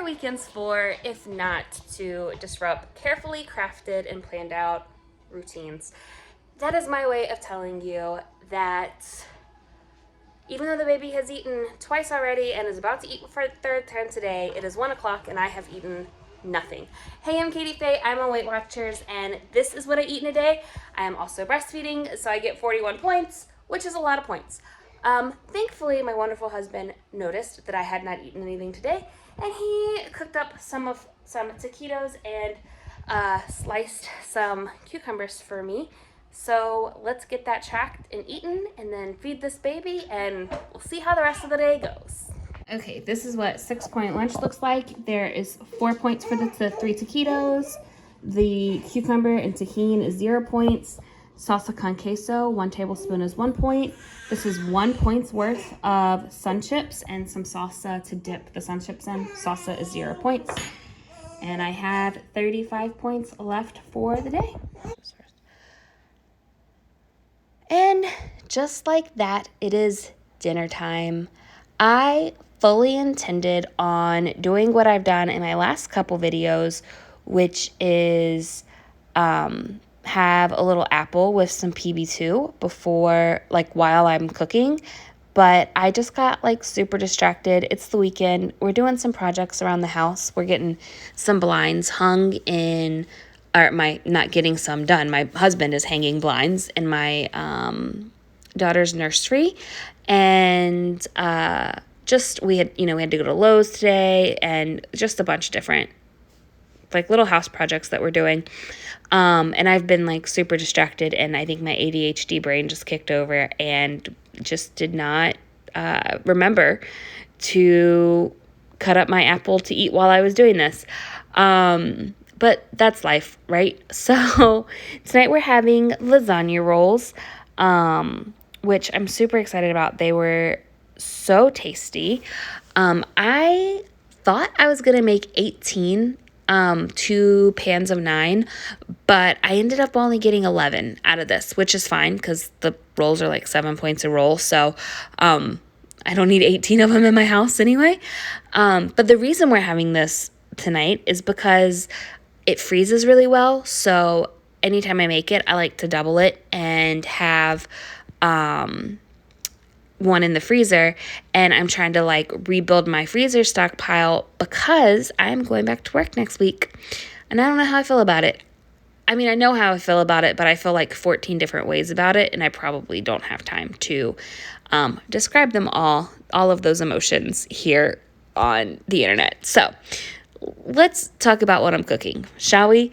weekends for if not to disrupt carefully crafted and planned out routines? That is my way of telling you that even though the baby has eaten twice already and is about to eat for the third time today, it is 1 o'clock and I have eaten nothing. Hey, I'm Katie Faye. I'm on Weight Watchers, and this is what I eat in a day. I am also breastfeeding, so I get 41 points, which is a lot of points. Thankfully, my wonderful husband noticed that I had not eaten anything today, and he cooked up some taquitos and sliced some cucumbers for me. So let's get that tracked and eaten and then feed this baby, and we'll see how the rest of the day goes. Okay, this is what 6-point lunch looks like. There is 4 points for the 3 taquitos. The cucumber and tahini is 0 points. Salsa con queso, 1 tablespoon is 1 point. This is 1 point's worth of sun chips and some salsa to dip the sun chips in. Salsa is 0 points. And I have 35 points left for the day. And just like that, it is dinner time. I fully intended on doing what I've done in my last couple videos, which is have a little apple with some PB2 before, while I'm cooking. But I just got super distracted. It's the weekend. We're doing some projects around the house. We're getting some blinds hung in, or not getting some done. My husband is hanging blinds in my daughter's nursery. And we had to go to Lowe's today, and just a bunch of different little house projects that we're doing. And I've been super distracted, and I think my ADHD brain just kicked over and just did not remember to cut up my apple to eat while I was doing this. But that's life, right? So tonight we're having lasagna rolls, which I'm super excited about. They were so tasty. I thought I was going to make 18 2 pans of 9, but I ended up only getting 11 out of this, which is fine because the rolls are 7 points a roll. So I don't need 18 of them in my house anyway. But the reason we're having this tonight is because it freezes really well. So anytime I make it, I like to double it and have one in the freezer, and I'm trying to rebuild my freezer stockpile because I'm going back to work next week, and I don't know how I feel about it. I mean, I know how I feel about it, but I feel 14 different ways about it, and I probably don't have time to describe them all of those emotions here on the internet. So let's talk about what I'm cooking, shall we?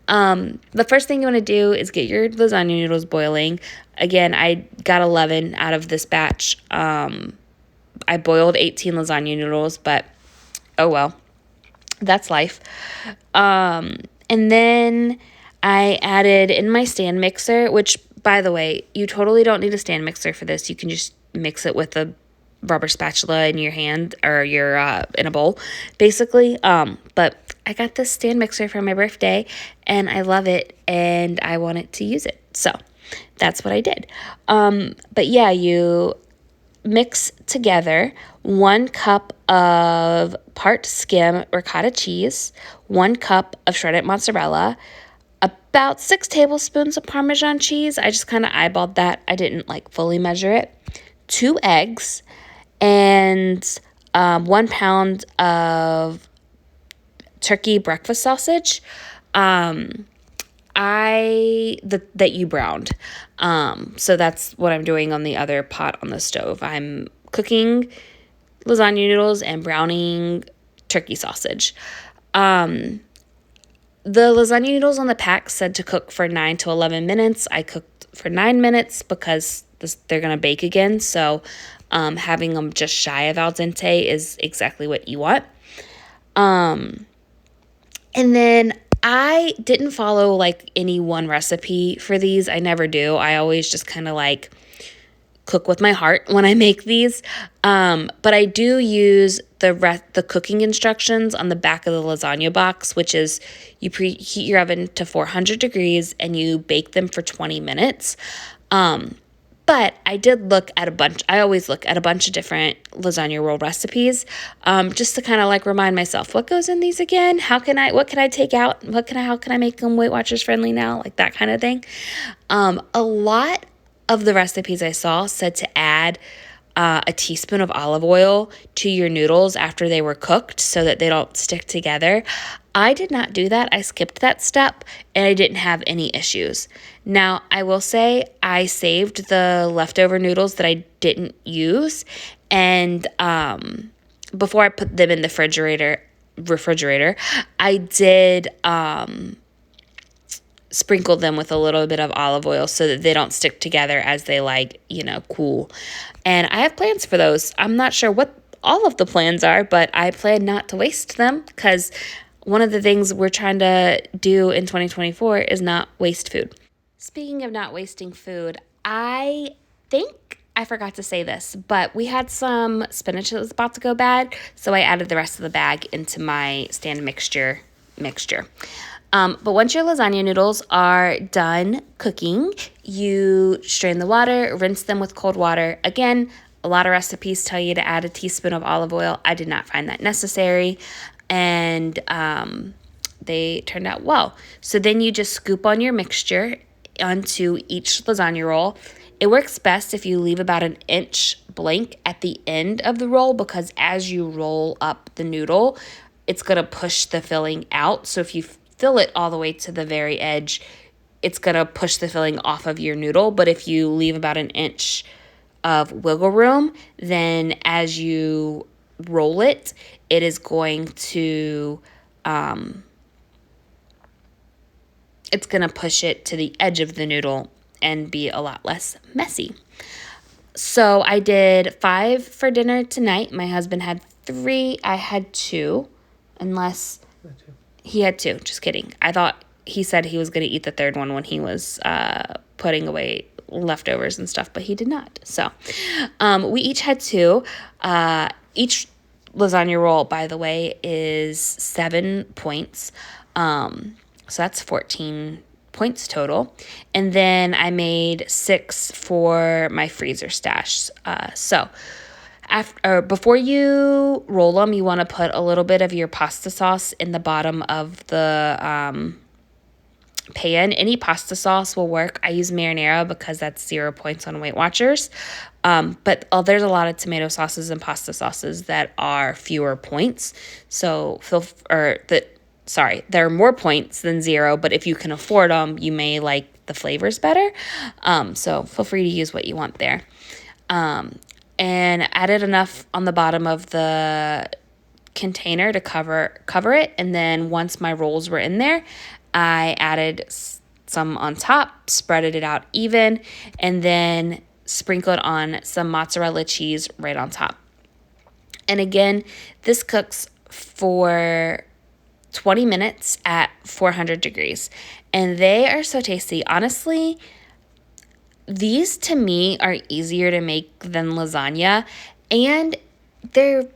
The first thing you want to do is get your lasagna noodles boiling. Again, I got 11 out of this batch. I boiled 18 lasagna noodles, but oh well, that's life. And then I added in my stand mixer, which, by the way, you totally don't need a stand mixer for this. You can just mix it with a rubber spatula in your hand or your in a bowl, basically. But I got this stand mixer for my birthday, and I love it, and I wanted to use it. So that's what I did. But yeah, you mix together 1 cup of part skim ricotta cheese, 1 cup of shredded mozzarella, about 6 tablespoons of Parmesan cheese. I just kind of eyeballed that. I didn't fully measure it. 2 eggs, and 1 pound of turkey breakfast sausage. That you browned. So that's what I'm doing on the other pot on the stove. I'm cooking lasagna noodles and browning turkey sausage. The lasagna noodles on the pack said to cook for 9 to 11 minutes. I cooked for 9 minutes because they're going to bake again. So having them just shy of al dente is exactly what you want. And then I didn't follow any one recipe for these. I never do. I always just kind of cook with my heart when I make these. But I do use the cooking instructions on the back of the lasagna box, which is you preheat your oven to 400 degrees and you bake them for 20 minutes. But I did look at a bunch. I always look at a bunch of different lasagna roll recipes, just to kind of like remind myself what goes in these again. What can I take out? How can I make them Weight Watchers friendly now? Like that kind of thing. A lot of the recipes I saw said to add a teaspoon of olive oil to your noodles after they were cooked so that they don't stick together. I did not do that. I skipped that step and I didn't have any issues. Now, I will say I saved the leftover noodles that I didn't use, and before I put them in the refrigerator, I did sprinkle them with a little bit of olive oil so that they don't stick together as they cool. And I have plans for those. I'm not sure what all of the plans are, but I plan not to waste them because one of the things we're trying to do in 2024 is not waste food. Speaking of not wasting food, I think I forgot to say this, but we had some spinach that was about to go bad, so I added the rest of the bag into my stand mixture. But once your lasagna noodles are done cooking, you strain the water, rinse them with cold water. Again, a lot of recipes tell you to add a teaspoon of olive oil. I did not find that necessary, and they turned out well. So then you just scoop on your mixture onto each lasagna roll. It works best if you leave about an inch blank at the end of the roll, because as you roll up the noodle, it's going to push the filling out. So if you fill it all the way to the very edge, it's going to push the filling off of your noodle. But if you leave about an inch of wiggle room, then as you roll it, it is going to it's going to push it to the edge of the noodle and be a lot less messy. So I did 5 for dinner tonight. My husband had 3. I had 2, unless he had 2. Just kidding. I thought he said he was going to eat the third one when he was putting away leftovers and stuff, but he did not. So we each had 2. Each lasagna roll, by the way, is 7 points. So that's 14 points total. And then I made 6 for my freezer stash. Before you roll them, you want to put a little bit of your pasta sauce in the bottom of the pan. Any pasta sauce will work. I use marinara because that's 0 points on Weight Watchers. But there's a lot of tomato sauces and pasta sauces that are fewer points. So there are more points than 0, but if you can afford them, you may like the flavors better. So feel free to use what you want there. And added enough on the bottom of the container to cover it. And then once my rolls were in there, I added some on top, spreaded it out even, and then sprinkled on some mozzarella cheese right on top. And again, this cooks for 20 minutes at 400 degrees. And they are so tasty. Honestly, these to me are easier to make than lasagna, and they're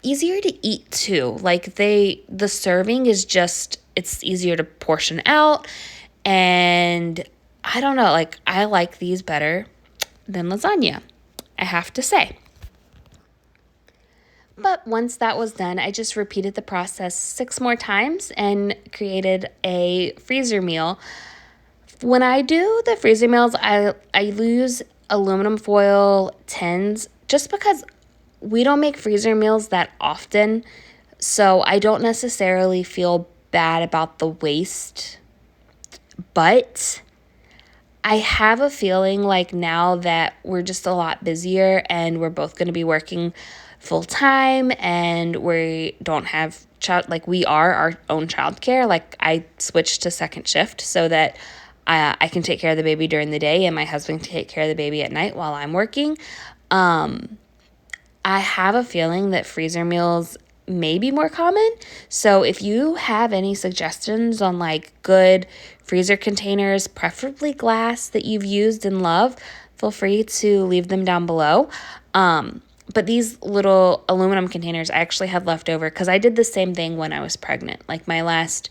easier to eat too. Like the serving is just, it's easier to portion out, and I don't know, like I like these better than lasagna, I have to say. But once that was done, I just repeated the process 6 more times and created a freezer meal. When I do the freezer meals, I use aluminum foil tins just because we don't make freezer meals that often, so I don't necessarily feel bad about the waste. But I have a feeling like now that we're just a lot busier and we're both going to be working full time and we don't have we are our own childcare. Like I switched to second shift so that I can take care of the baby during the day and my husband can take care of the baby at night while I'm working. I have a feeling that freezer meals may be more common. So if you have any suggestions on like good freezer containers, preferably glass, that you've used and love, feel free to leave them down below. But these little aluminum containers I actually had left over because I did the same thing when I was pregnant. Like my last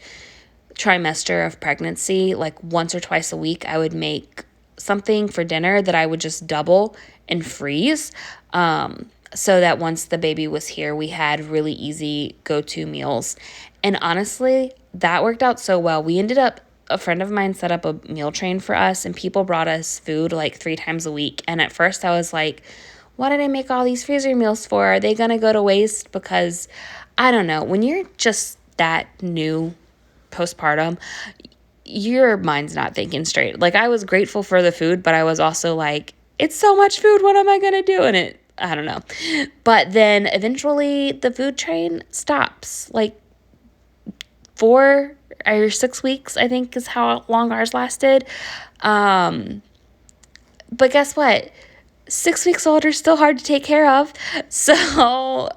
trimester of pregnancy, like once or twice a week, I would make something for dinner that I would just double and freeze, so that once the baby was here, we had really easy go-to meals. And honestly, that worked out so well. We ended up, a friend of mine set up a meal train for us, and people brought us food like 3 times a week. And at first I was like, what did I make all these freezer meals for? Are they going to go to waste? Because I don't know, when you're just that new postpartum, your mind's not thinking straight. Like, I was grateful for the food, but I was also like, it's so much food. What am I going to do in it? I don't know. But then eventually the food train stops. Like 4 or 6 weeks, I think, is how long ours lasted. But guess what? 6 weeks old are still hard to take care of. So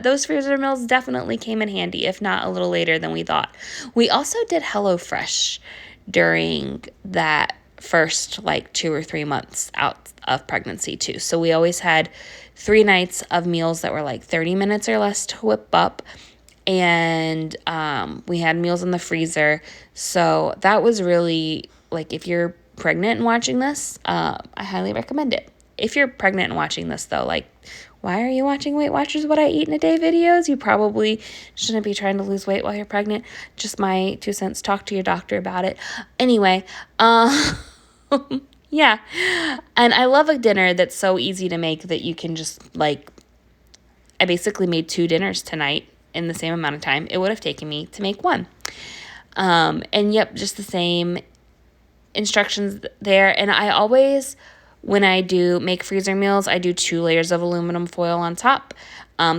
those freezer meals definitely came in handy, if not a little later than we thought. We also did HelloFresh during that first like 2 or 3 months out of pregnancy too. So we always had 3 nights of meals that were like 30 minutes or less to whip up. And we had meals in the freezer. So that was really, like, if you're pregnant and watching this, I highly recommend it. If you're pregnant and watching this, though, like, why are you watching Weight Watchers What I Eat in a Day videos? You probably shouldn't be trying to lose weight while you're pregnant. Just my 2 cents. Talk to your doctor about it. Anyway, yeah. And I love a dinner that's so easy to make that you can just, like, I basically made 2 dinners tonight in the same amount of time it would have taken me to make one. And yep, just the same instructions there. And I always, when I do make freezer meals, I do 2 layers of aluminum foil on top.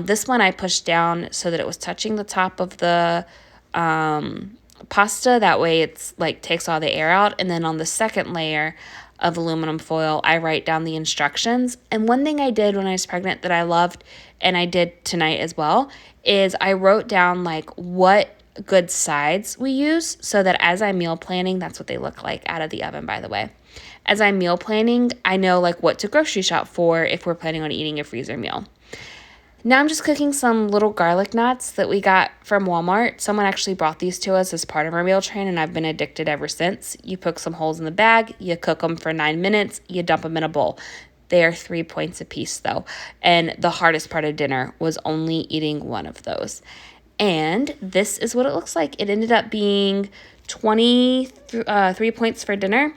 This one I pushed down so that it was touching the top of the pasta. That way it's like takes all the air out. And then on the second layer of aluminum foil, I write down the instructions. And one thing I did when I was pregnant that I loved, and I did tonight as well, is I wrote down like what good sides we use so that as I'm meal planning, that's what they look like out of the oven, by the way. As I'm meal planning, I know like what to grocery shop for if we're planning on eating a freezer meal. Now I'm just cooking some little garlic knots that we got from Walmart. Someone actually brought these to us as part of our meal train, and I've been addicted ever since. You poke some holes in the bag, you cook them for 9 minutes, you dump them in a bowl. They are 3 points a piece, though, and the hardest part of dinner was only eating one of those. And this is what it looks like. It ended up being 23 points for dinner,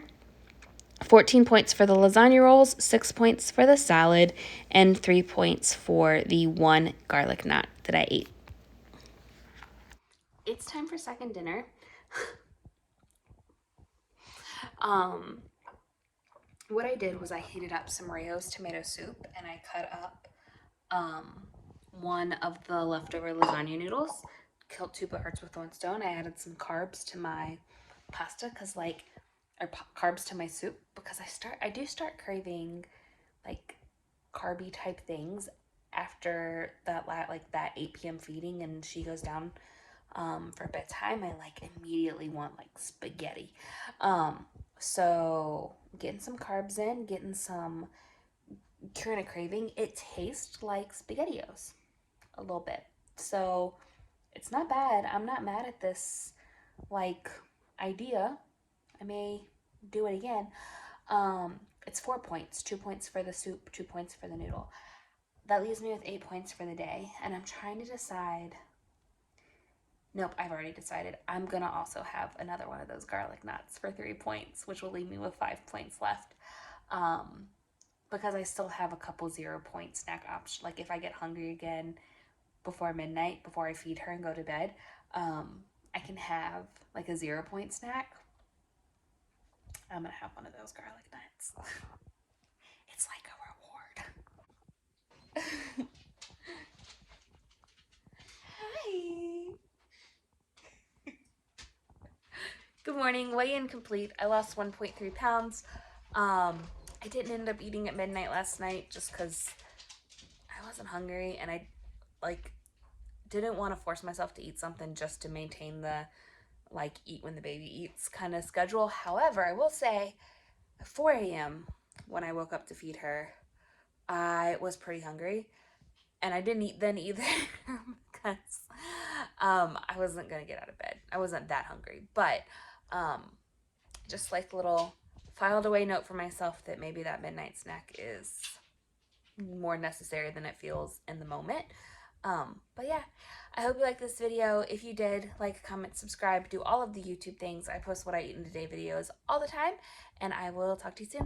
14 points for the lasagna rolls, 6 points for the salad, and 3 points for the one garlic knot that I ate. It's time for second dinner. What I did was I heated up some Rayo's tomato soup, and I cut up one of the leftover lasagna noodles, killed 2 birds with 1 stone. I added some carbs to my pasta or carbs to my soup, because I do start craving like carby type things after that 8 p.m. feeding, and she goes down for bedtime. I like immediately want like spaghetti. So getting some carbs in, getting some curing a craving. It tastes like SpaghettiOs a little bit. So it's not bad. I'm not mad at this like idea. I may do it again. It's 4 points, 2 points for the soup, 2 points for the noodle. That leaves me with 8 points for the day, and I'm trying to decide. Nope, I've already decided. I'm gonna also have another one of those garlic knots for 3 points, which will leave me with 5 points left. Because I still have a couple 0-point snack options. Like if I get hungry again before midnight, before I feed her and go to bed, I can have like a 0-point snack. I'm gonna have one of those garlic nuts. It's like a reward. Hi. Good morning. Weigh-in complete. I lost 1.3 pounds. I didn't end up eating at midnight last night just because I wasn't hungry, and I didn't want to force myself to eat something just to maintain the eat when the baby eats kind of schedule. However, I will say at 4 a.m. when I woke up to feed her, I was pretty hungry, and I didn't eat then either because I wasn't gonna get out of bed. I wasn't that hungry, but just like little filed away note for myself that maybe that midnight snack is more necessary than it feels in the moment. But yeah, I hope you liked this video. If you did, like, comment, subscribe, do all of the YouTube things. I post what I eat in a day videos all the time, and I will talk to you soon.